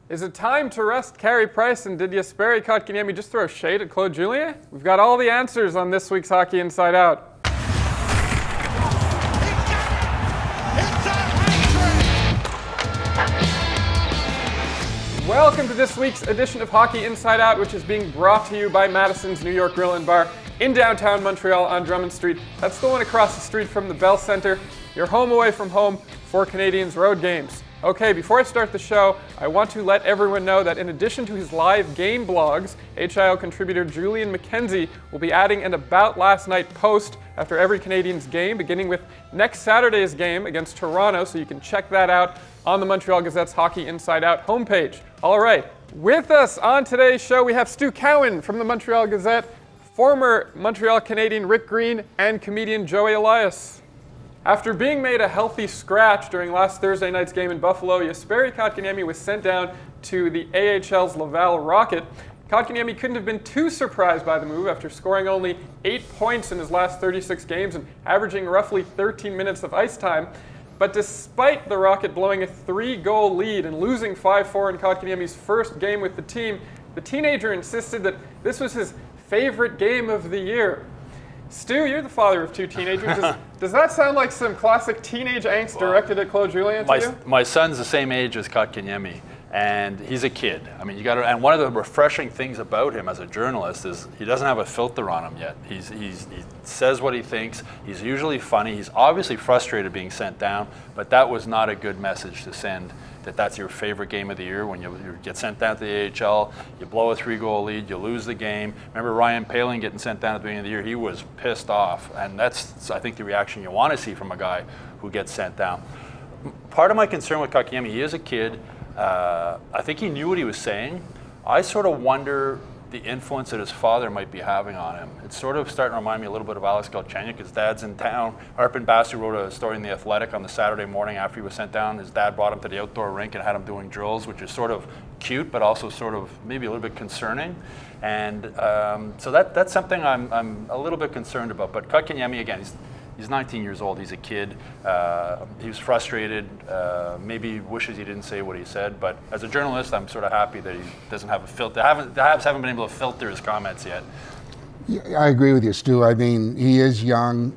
Is it time to rest Carey Price, and did Jesperi Kotkaniemi just throw shade at Claude Julien? We've got all the answers on this week's Hockey Inside Out. Welcome to this week's edition of Hockey Inside Out, which is being brought to you by Madison's New York Grill and Bar in downtown Montreal on Drummond Street. That's the one across the street from the Bell Centre. Your home away from home for Canadiens road games. Okay, before I start the show, I want to let everyone know that in addition to his live game blogs, HIO contributor Julian McKenzie will be adding an About Last Night post after every Canadiens game, beginning with next Saturday's game against Toronto, so you can check that out on the Montreal Gazette's Hockey Inside Out homepage. All right, with us on today's show, we have Stu Cowan from the Montreal Gazette, former Montreal Canadien Rick Green, and comedian Joey Elias. After being made a healthy scratch during last Thursday night's game in Buffalo, Jesperi Kotkaniemi was sent down to the AHL's Laval Rocket. Kotkaniemi couldn't have been too surprised by the move after scoring only 8 points in his last 36 games and averaging roughly 13 minutes of ice time. But despite the Rocket blowing a 3-goal lead and losing 5-4 in Kotkaniemi's first game with the team, the teenager insisted that this was his favorite game of the year. Stu, you're the father of two teenagers. Does that sound like some classic teenage angst directed at Claude Julien to you? My son's the same age as Kotkaniemi, and he's a kid. I mean, and one of the refreshing things about him as a journalist is he doesn't have a filter on him yet. He says what he thinks. He's usually funny. He's obviously frustrated being sent down, but that was not a good message to send. That's your favorite game of the year when you get sent down to the AHL, you blow a 3-goal lead, you lose the game. Remember Ryan Poehling getting sent down at the beginning of the year? He was pissed off, and that's, I think, the reaction you want to see from a guy who gets sent down. Part of my concern with Kotkaniemi, he is a kid. I think he knew what he was saying. I sort of wonder the influence that his father might be having on him. It's sort of starting to remind me a little bit of Alex Galchenyuk. His dad's in town. Arpin Basu wrote a story in The Athletic on the Saturday morning after he was sent down. His dad brought him to the outdoor rink and had him doing drills, which is sort of cute, but also sort of maybe a little bit concerning. And so that's something I'm a little bit concerned about. But Kotkaniemi, again, he's 19 years old. He's a kid. He was frustrated. Maybe wishes he didn't say what he said. But as a journalist, I'm sort of happy that he doesn't have a filter. The Habs haven't been able to filter his comments yet. Yeah, I agree with you, Stu. I mean, he is young.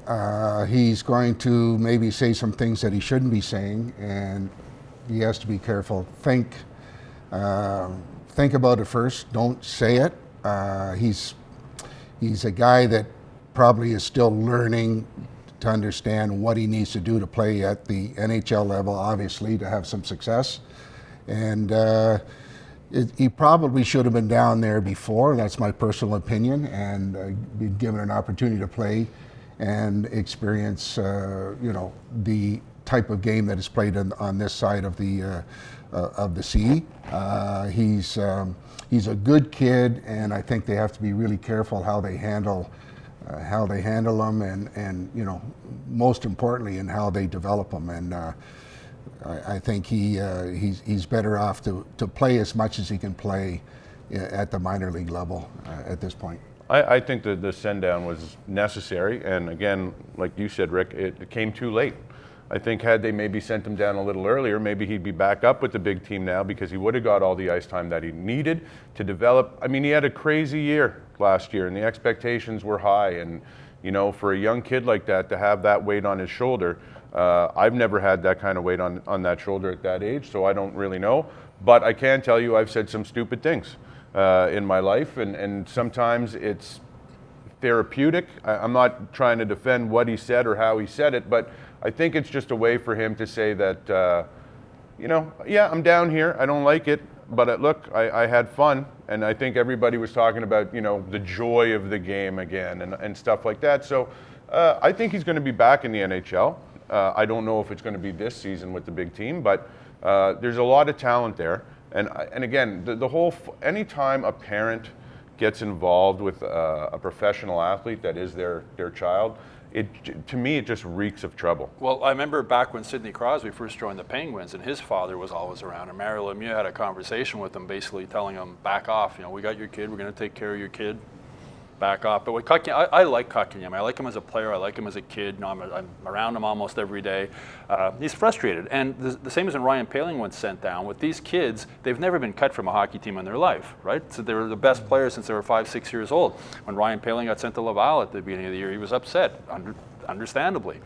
He's going to maybe say some things that he shouldn't be saying, and he has to be careful. Think about it first. Don't say it. He's a guy that probably is still learning to understand what he needs to do to play at the NHL level, obviously, to have some success. And he probably should have been down there before, that's my personal opinion, and been given an opportunity to play and experience, the type of game that is played on this side of the sea. He's a good kid, and I think they have to be really careful how they handle them, and most importantly, in how they develop them. And I think he's better off to play as much as he can play at the minor league level at this point. I think that the send down was necessary, and again, like you said, Rick, it came too late. I think had they maybe sent him down a little earlier, maybe he'd be back up with the big team now, because he would have got all the ice time that he needed to develop. I mean, he had a crazy year last year, and the expectations were high. And, for a young kid like that to have that weight on his shoulder, I've never had that kind of weight on that shoulder at that age, so I don't really know. But I can tell you I've said some stupid things in my life, and sometimes it's therapeutic. I'm not trying to defend what he said or how he said it, but I think it's just a way for him to say that, yeah, I'm down here. I don't like it, but look, I had fun. And I think everybody was talking about, the joy of the game again and stuff like that. So I think he's going to be back in the NHL. I don't know if it's going to be this season with the big team, but there's a lot of talent there. And again, the whole, anytime a parent gets involved with a professional athlete that is their child, to me, it just reeks of trouble. Well, I remember back when Sidney Crosby first joined the Penguins, and his father was always around, and Mario Lemieux had a conversation with him, basically telling him, back off, we got your kid, we're going to take care of your kid. back off. But with Kotkaniemi, I like Kotkaniemi. I like him as a player. I like him as a kid. You know, I'm around him almost every day. He's frustrated. And the same as when Ryan Poehling went sent down. With these kids, they've never been cut from a hockey team in their life, right? So they were the best players since they were 5-6 years old. When Ryan Poehling got sent to Laval at the beginning of the year, he was upset, understandably.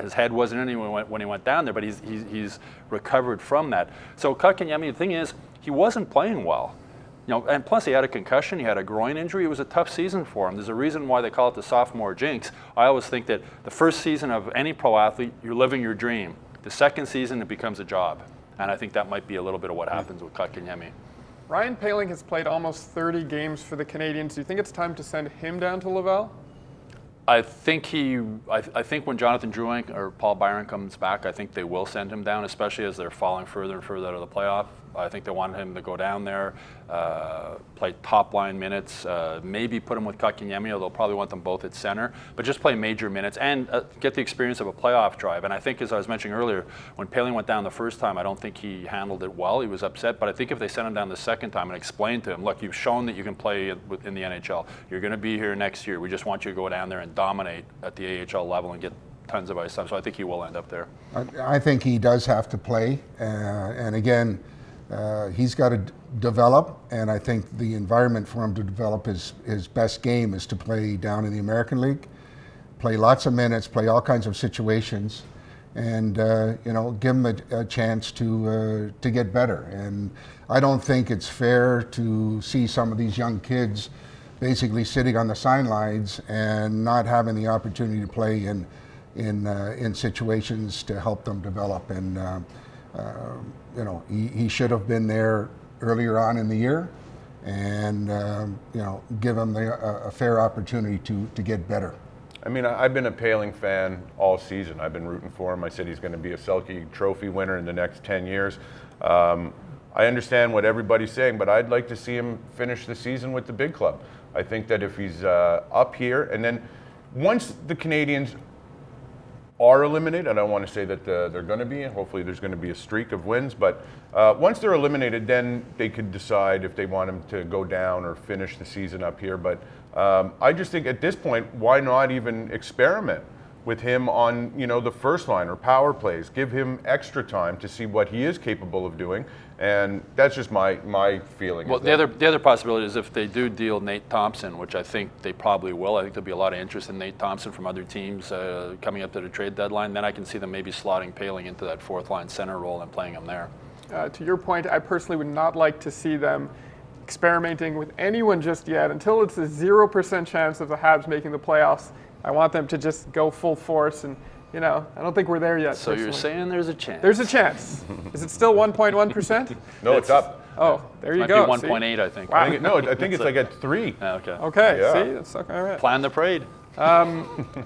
His head wasn't in it when he went down there, but he's recovered from that. So Kotkaniemi, the thing is, he wasn't playing well. You know, and plus he had a concussion, he had a groin injury. It was a tough season for him. There's a reason why they call it the sophomore jinx. I always think that the first season of any pro athlete, you're living your dream. The second season, it becomes a job. And I think that might be a little bit of what happens with Kotkaniemi. Ryan Poehling has played almost 30 games for the Canadiens. Do you think it's time to send him down to Laval? I think I think when Jonathan Drouin or Paul Byron comes back, I think they will send him down, especially as they're falling further and further out of the playoff. I think they want him to go down there, play top line minutes, maybe put him with Kotkaniemi, although they'll probably want them both at center, but just play major minutes and get the experience of a playoff drive. And I think, as I was mentioning earlier, when Poehling went down the first time, I don't think he handled it well. He was upset, but I think if they sent him down the second time and explained to him, look, you've shown that you can play in the NHL. You're going to be here next year. We just want you to go down there and dominate at the AHL level and get tons of ice time. So I think he will end up there. I think he does have to play, and again, he's got to develop, and I think the environment for him to develop his best game is to play down in the American League, play lots of minutes, play all kinds of situations, and give him a chance to get better. And I don't think it's fair to see some of these young kids basically sitting on the sidelines and not having the opportunity to play in situations to help them develop. And he should have been there earlier on in the year, and give him a fair opportunity to get better. I mean, I've been a Poehling fan all season. I've been rooting for him. I said he's going to be a Selke Trophy winner in the next 10 years. I understand what everybody's saying, but I'd like to see him finish the season with the big club. I think that if he's up here, and then once the Canadiens are eliminated, I don't want to say that they're going to be, and hopefully there's going to be a streak of wins, but once they're eliminated, then they could decide if they want him to go down or finish the season up here. But I just think at this point, why not even experiment with him on the first line or power plays? Give him extra time to see what he is capable of doing, and that's just my feeling. Well, the other possibility is if they do deal Nate Thompson, which I think they probably will. I think there'll be a lot of interest in Nate Thompson from other teams coming up to the trade deadline. Then I can see them maybe slotting Poehling into that fourth line center role and playing him there. To your point, I personally would not like to see them experimenting with anyone just yet until it's a 0% chance of the Habs making the playoffs. I want them to just go full force, and I don't think we're there yet. So personally. You're saying there's a chance? There's a chance. Is it still 1.1%? No, it's up. Oh, there you might go. Be 1.8, I think. Wow. I think it's like at 3. Okay. Okay. Yeah. See, that's okay. All right. Plan the parade.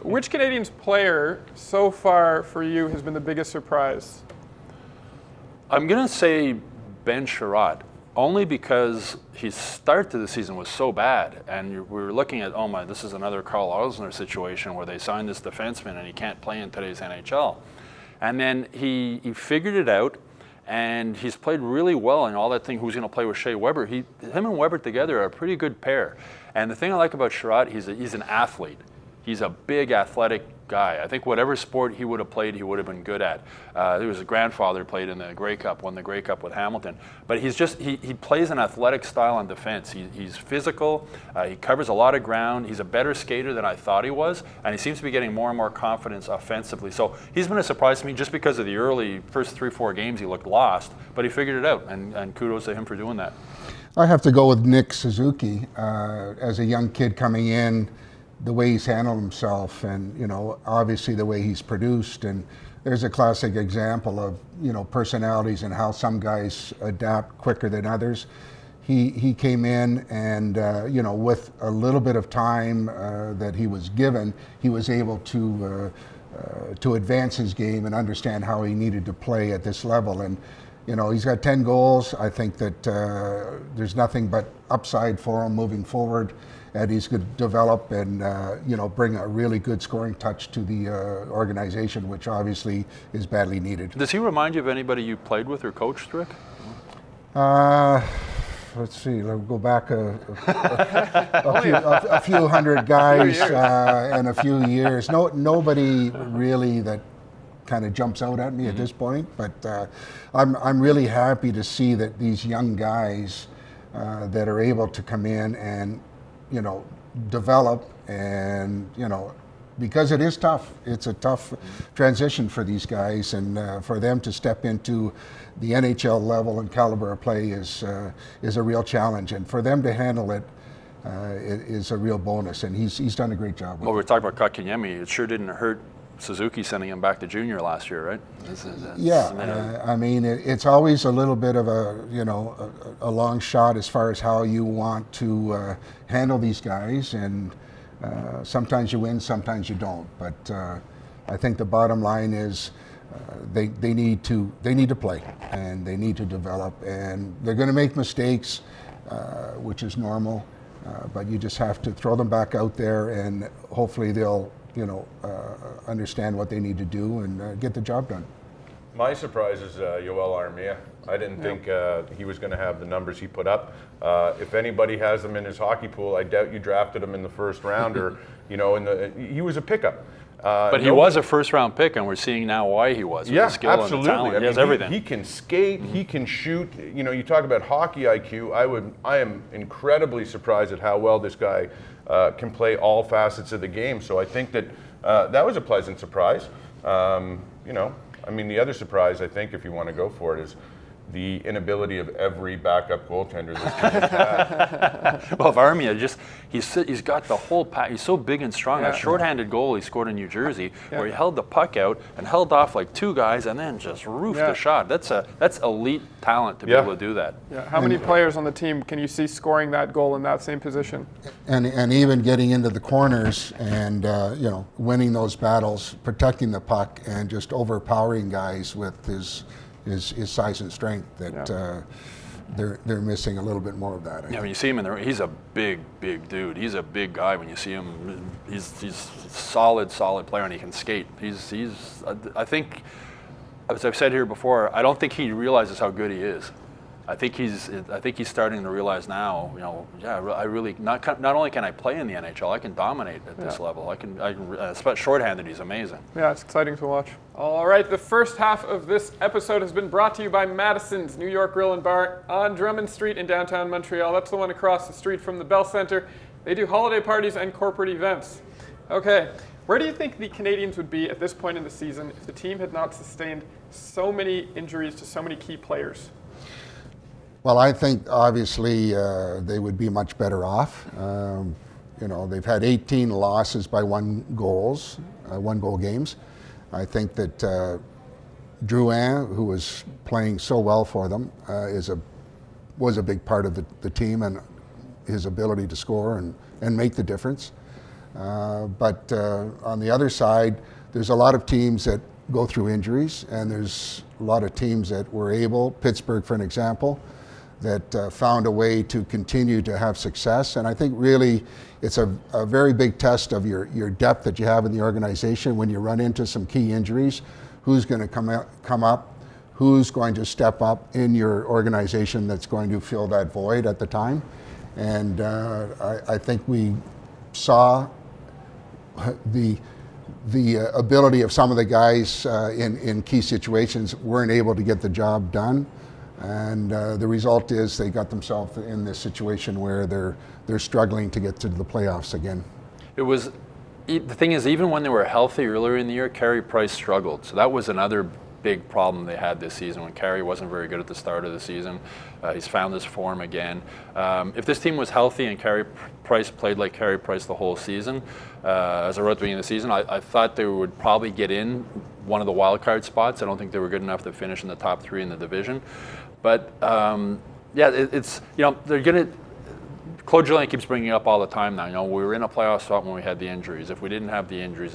Which Canadiens player so far for you has been the biggest surprise? I'm going to say Ben Chiarot, only because his start to the season was so bad, and we were looking at, oh my, this is another Carl Osner situation where they signed this defenseman and he can't play in today's NHL. And then he figured it out, and he's played really well in all that thing, who's going to play with Shea Weber. Him and Weber together are a pretty good pair. And the thing I like about Chiarot, he's an athlete. He's a big athletic guy. I think whatever sport he would have played, he would have been good at. His grandfather played in the Grey Cup, won the Grey Cup with Hamilton. But he plays an athletic style on defense. He's physical. He covers a lot of ground. He's a better skater than I thought he was, and he seems to be getting more and more confidence offensively. So he's been a surprise to me just because of the early first 3-4 games he looked lost, but he figured it out, and kudos to him for doing that. I have to go with Nick Suzuki as a young kid coming in. The way he's handled himself, and obviously the way he's produced, and there's a classic example of personalities and how some guys adapt quicker than others. He came in, and with a little bit of time that he was given, he was able to advance his game and understand how he needed to play at this level. And he's got 10 goals. I think that there's nothing but upside for him moving forward. And he's going to develop and bring a really good scoring touch to the organization, which obviously is badly needed. Does he remind you of anybody you played with or coached, Rick? let's see, we'll go back a few hundred guys and a few years. Nobody really that kind of jumps out at me at this point, but I'm really happy to see that these young guys that are able to come in and, develop and, because it is tough. It's a tough transition for these guys, and for them to step into the NHL level and caliber of play is a real challenge. And for them to handle it is a real bonus. And he's done a great job. Well, we were talking about Kotkaniemi. It sure didn't hurt Suzuki sending him back to junior last year, right? I mean, it's always a little bit of a long shot as far as how you want to handle these guys, and sometimes you win, sometimes you don't. But I think the bottom line is they need to play, and they need to develop, and they're going to make mistakes, which is normal. But you just have to throw them back out there, and hopefully they'll understand what they need to do and get the job done. My surprise is Yoel Armia. I didn't think he was going to have the numbers he put up. If anybody has him in his hockey pool, I doubt you drafted him in the first round, or he was a pickup. But he was a first-round pick, and we're seeing now why he was. With the skill absolutely. And the talent. He has everything. He can skate. He can shoot. You talk about hockey IQ. I am incredibly surprised at how well this guy can play all facets of the game. So I think that that was a pleasant surprise. The other surprise, I think, if you want to go for it, is the inability of every backup goaltender this team has had. Well, Armia he's got the whole pack. He's so big and strong. That shorthanded goal he scored in New Jersey, where he held the puck out and held off like two guys and then just roofed the shot. That's elite talent to be able to do that. Yeah. How many players on the team can you see scoring that goal in that same position? And even getting into the corners and winning those battles, protecting the puck, and just overpowering guys with his size and strength that they're missing a little bit more of that. When you see him he's a big dude. He's a big guy. When you see him, he's a solid player, and he can skate. I think, as I've said here before, I don't think he realizes how good he is. I think he's starting to realize now. I really not only can I play in the NHL, I can dominate at this level. I can especially shorthanded. He's amazing. Yeah, it's exciting to watch. All right, the first half of this episode has been brought to you by Madison's New York Grill and Bar on Drummond Street in downtown Montreal. That's the one across the street from the Bell Center. They do holiday parties and corporate events. Okay, where do you think the Canadiens would be at this point in the season if the team had not sustained so many injuries to so many key players? Well, I think obviously they would be much better off. They've had 18 losses by one goal games. I think that Drouin, who was playing so well for them, was a big part of the team and his ability to score and make the difference. But on the other side, there's a lot of teams that go through injuries, and there's a lot of teams that were able, Pittsburgh for an example, that found a way to continue to have success. And I think really it's a very big test of your depth that you have in the organization when you run into some key injuries. Who's going to come up? Who's going to step up in your organization that's going to fill that void at the time? And I think we saw the ability of some of the guys in key situations weren't able to get the job done. And the result is they got themselves in this situation where they're struggling to get to the playoffs again. The thing is, even when they were healthy earlier in the year, Carey Price struggled. So that was another big problem they had this season when Carey wasn't very good at the start of the season. He's found his form again. If this team was healthy and Carey Price played like Carey Price the whole season, as I wrote at the beginning of the season, I thought they would probably get in one of the wild card spots. I don't think they were good enough to finish in the top three in the division. But they're going to. Claude Julien keeps bringing it up all the time now. We were in a playoff spot when we had the injuries. If we didn't have the injuries,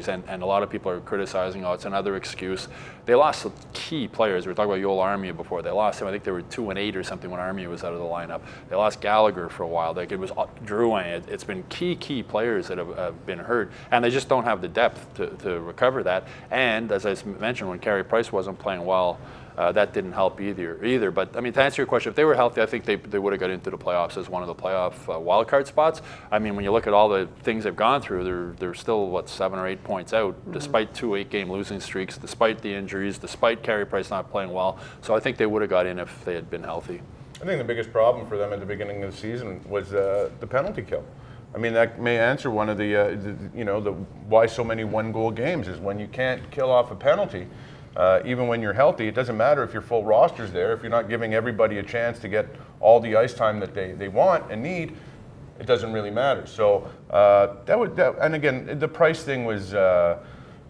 and a lot of people are criticizing, it's another excuse. They lost key players. We were talking about Yoel Armia before. They lost him. I think they were 2-8 or something when Armia was out of the lineup. They lost Gallagher for a while. It was Drouin. It's been key players that have been hurt, and they just don't have the depth to recover that. And as I mentioned, when Carey Price wasn't playing well, that didn't help either. But I mean, to answer your question, if they were healthy, I think they would have got into the playoffs as one of the playoff wildcard spots. I mean, when you look at all the things they've gone through, they're still 7 or 8 points out, despite 2 8-game losing streaks, despite the injuries, despite Carey Price not playing well. So I think they would have got in if they had been healthy. I think the biggest problem for them at the beginning of the season was the penalty kill. I mean, that may answer one of the why so many 1-goal games is when you can't kill off a penalty. Even when you're healthy, it doesn't matter if your full roster's there. If you're not giving everybody a chance to get all the ice time that they want and need, it doesn't really matter. So and again, the Price thing was,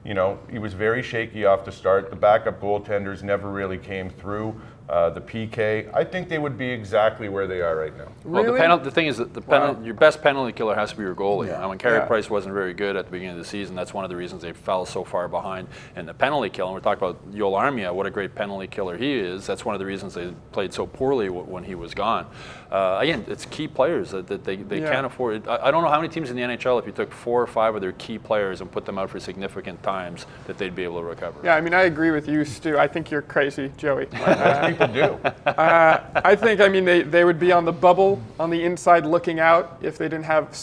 he was very shaky off the start. The backup goaltenders never really came through. The PK, I think they would be exactly where they are right now. Well, Really? the thing is that your best penalty killer has to be your goalie. Yeah. And when Carey Yeah. Price wasn't very good at the beginning of the season, that's one of the reasons they fell so far behind in the penalty kill. And we're talking about Joel Armia, what a great penalty killer he is. That's one of the reasons they played so poorly when he was gone. Again, it's key players that they can't afford. I don't know how many teams in the NHL, if you took 4 or 5 of their key players and put them out for significant times, that they'd be able to recover. Yeah, I mean, I agree with you, Stu. I think you're crazy, Joey. Most people do. I think, I mean, they would be on the bubble on the inside looking out if they didn't have,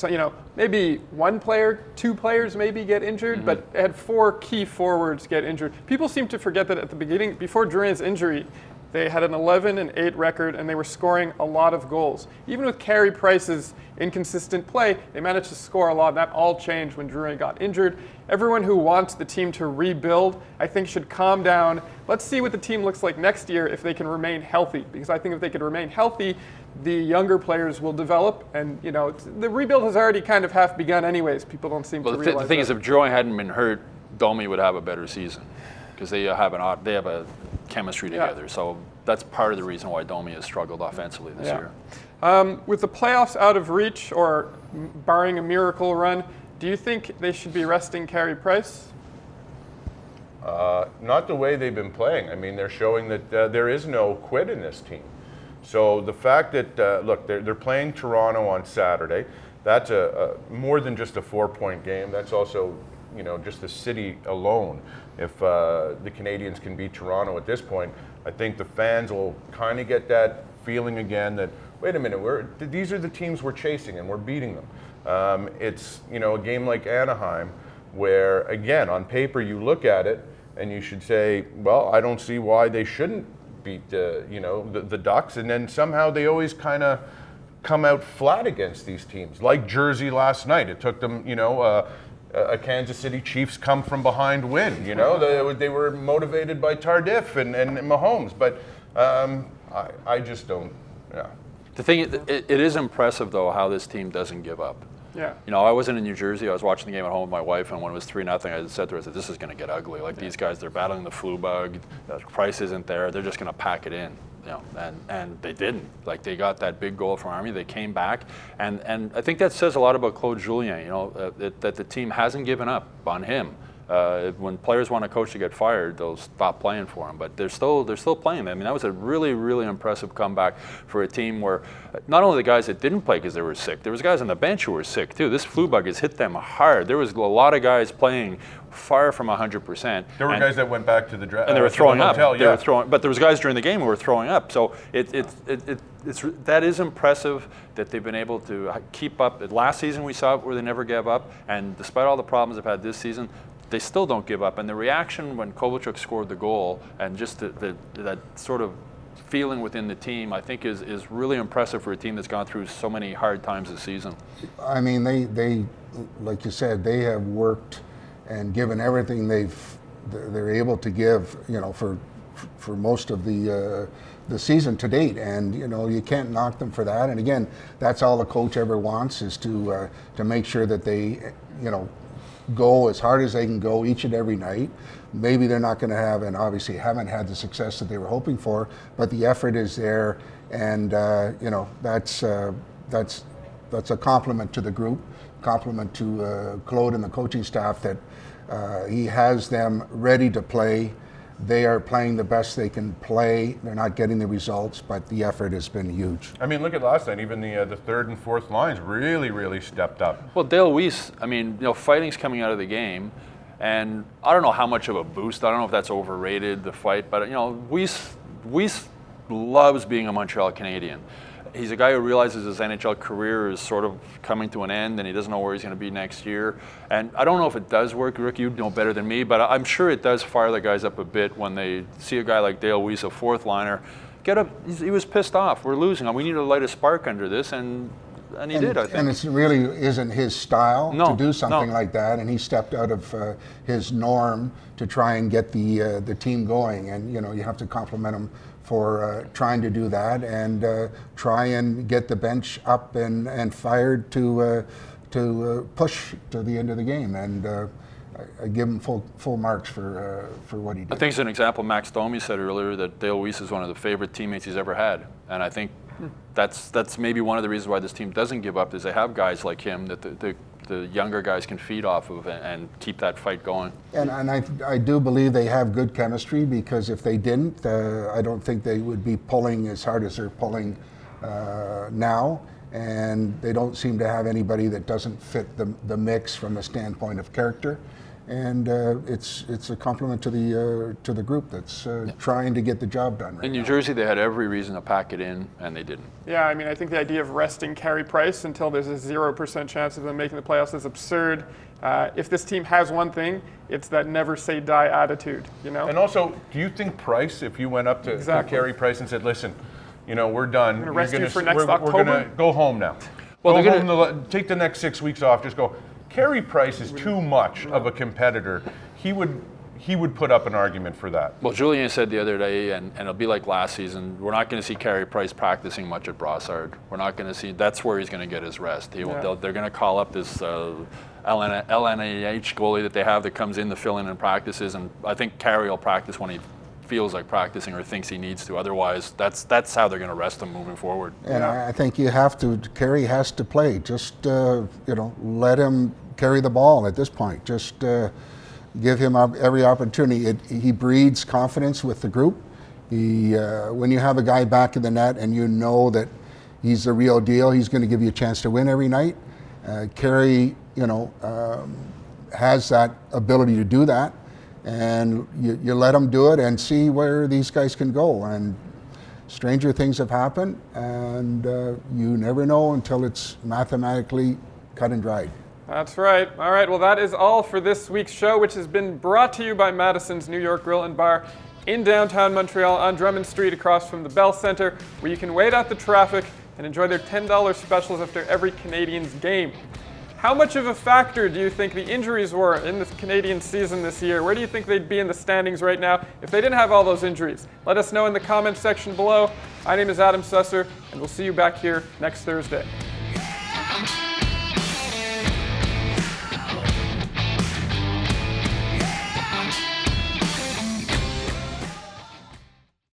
maybe 1 player, 2 players maybe get injured, but it had 4 key forwards get injured. People seem to forget that at the beginning, before Drouin's injury, they had an 11-8 record and they were scoring a lot of goals. Even with Carey Price's inconsistent play, they managed to score a lot. That all changed when Drouin got injured. Everyone who wants the team to rebuild, I think, should calm down. Let's see what the team looks like next year if they can remain healthy. Because I think if they can remain healthy, the younger players will develop. And, the rebuild has already kind of half begun anyways. People don't seem to realize The thing that. is, if Drouin hadn't been hurt, Domi would have a better season because they have a chemistry together. So that's part of the reason why Domi has struggled offensively this year. With the playoffs out of reach, or barring a miracle run, do you think they should be resting Carey Price? Not the way they've been playing. I mean, they're showing that there is no quit in this team. So the fact that, look, they're playing Toronto on Saturday. That's more than just a 4-point game. That's also, just the city alone. If the Canadiens can beat Toronto at this point, I think the fans will kind of get that feeling again that, wait a minute, these are the teams we're chasing and we're beating them. It's, a game like Anaheim where, again, on paper you look at it and you should say, well, I don't see why they shouldn't beat the Ducks, and then somehow they always kind of come out flat against these teams. Like Jersey last night, it took them, a Kansas City Chiefs come from behind win. They were motivated by Tardif and Mahomes, but I just don't. Yeah. The thing, it is impressive though how this team doesn't give up. Yeah. I wasn't in New Jersey. I was watching the game at home with my wife, and when it was 3-0, I said to her, "This is going to get ugly. Like these guys, they're battling the flu bug. The Price isn't there. They're just going to pack it in." And they didn't. Like they got that big goal from Armia. They came back, and I think that says a lot about Claude Julien. That the team hasn't given up on him. When players want a coach to get fired, they'll stop playing for him. But they're still playing. I mean, that was a really, really impressive comeback for a team where not only the guys that didn't play because they were sick, there was guys on the bench who were sick too. This flu bug has hit them hard. There was a lot of guys playing far from 100%. There were guys that went back to the draft, and they were throwing up. Hotel, They were throwing, but there was guys during the game who were throwing up. So that is impressive that they've been able to keep up. Last season we saw it where they never gave up, and despite all the problems they've had this season, they still don't give up. And the reaction when Kovalchuk scored the goal and just that sort of feeling within the team, I think is really impressive for a team that's gone through so many hard times this season. I mean, they like you said, they have worked and given everything they're able to give, for most of the season to date, and you can't knock them for that. And again, that's all a coach ever wants, is to make sure that they go as hard as they can go each and every night. Maybe they're not going to have, and obviously haven't had the success that they were hoping for, but the effort is there, and that's a compliment to the group, compliment to Claude and the coaching staff that he has them ready to play. They are playing the best they can play. They're not getting the results, but the effort has been huge. I mean, look at last night. Even the third and fourth lines really, really stepped up. Well, Dale Weiss, I mean, Fighting's coming out of the game, And I don't know how much of a boost. I don't know if that's overrated, the fight, but Weiss loves being a Montreal Canadien. He's a guy who realizes his NHL career is sort of coming to an end and he doesn't know where he's going to be next year. And I don't know if it does work, Rick, you'd know better than me, but I'm sure it does fire the guys up a bit when they see a guy like Dale Weiss, a fourth liner, get up. He was pissed off. We're losing. We need to light a spark under this, and he did, I think. And it really isn't his style to do something no. like that, and he stepped out of his norm to try and get the team going. And you have to compliment him for trying to do that and try and get the bench up and fired to push to the end of the game. And I give him full marks for what he did. I think it's an example. Max Domi said earlier that Dale Weiss is one of the favorite teammates he's ever had, and I think that's maybe one of the reasons why this team doesn't give up is they have guys like him that the younger guys can feed off of and keep that fight going. And I do believe they have good chemistry, because if they didn't, I don't think they would be pulling as hard as they're pulling now. And they don't seem to have anybody that doesn't fit the mix from a standpoint of character. And it's a compliment to the group that's trying to get the job done right In New now. Jersey, they had every reason to pack it in, and they didn't. Yeah, I mean, I think the idea of resting Carey Price until there's a 0% chance of them making the playoffs is absurd. If this team has one thing, it's that never say die attitude, And also, do you think Price, if you went up to Carey Price and said, listen, we're done. I'm gonna rest you for next we're October. going to go home now. Well, go they're home, take the next 6 weeks off, just go. Carey Price is too much of a competitor. He would put up an argument for that. Well, Julien said the other day, and it'll be like last season, we're not going to see Carey Price practicing much at Brossard. We're not going to see, that's where he's going to get his rest. They're going to call up this LNAH goalie that they have that comes in to fill in practices, and I think Carey will practice when he feels like practicing or thinks he needs to. Otherwise, that's how they're going to rest him moving forward. And I think Carey has to play. Just, let him carry the ball at this point. Just give him every opportunity. He breeds confidence with the group. When you have a guy back in the net and you know that he's the real deal, he's going to give you a chance to win every night. Carey, has that ability to do that. And you let him do it and see where these guys can go. And stranger things have happened, and you never know until it's mathematically cut and dried. That's right. All right, well, that is all for this week's show, which has been brought to you by Madison's New York Grill and Bar in downtown Montreal on Drummond Street across from the Bell Centre, where you can wait out the traffic and enjoy their $10 specials after every Canadiens game. How much of a factor do you think the injuries were in the Canadian season this year? Where do you think they'd be in the standings right now if they didn't have all those injuries? Let us know in the comments section below. My name is Adam Susser, and we'll see you back here next Thursday.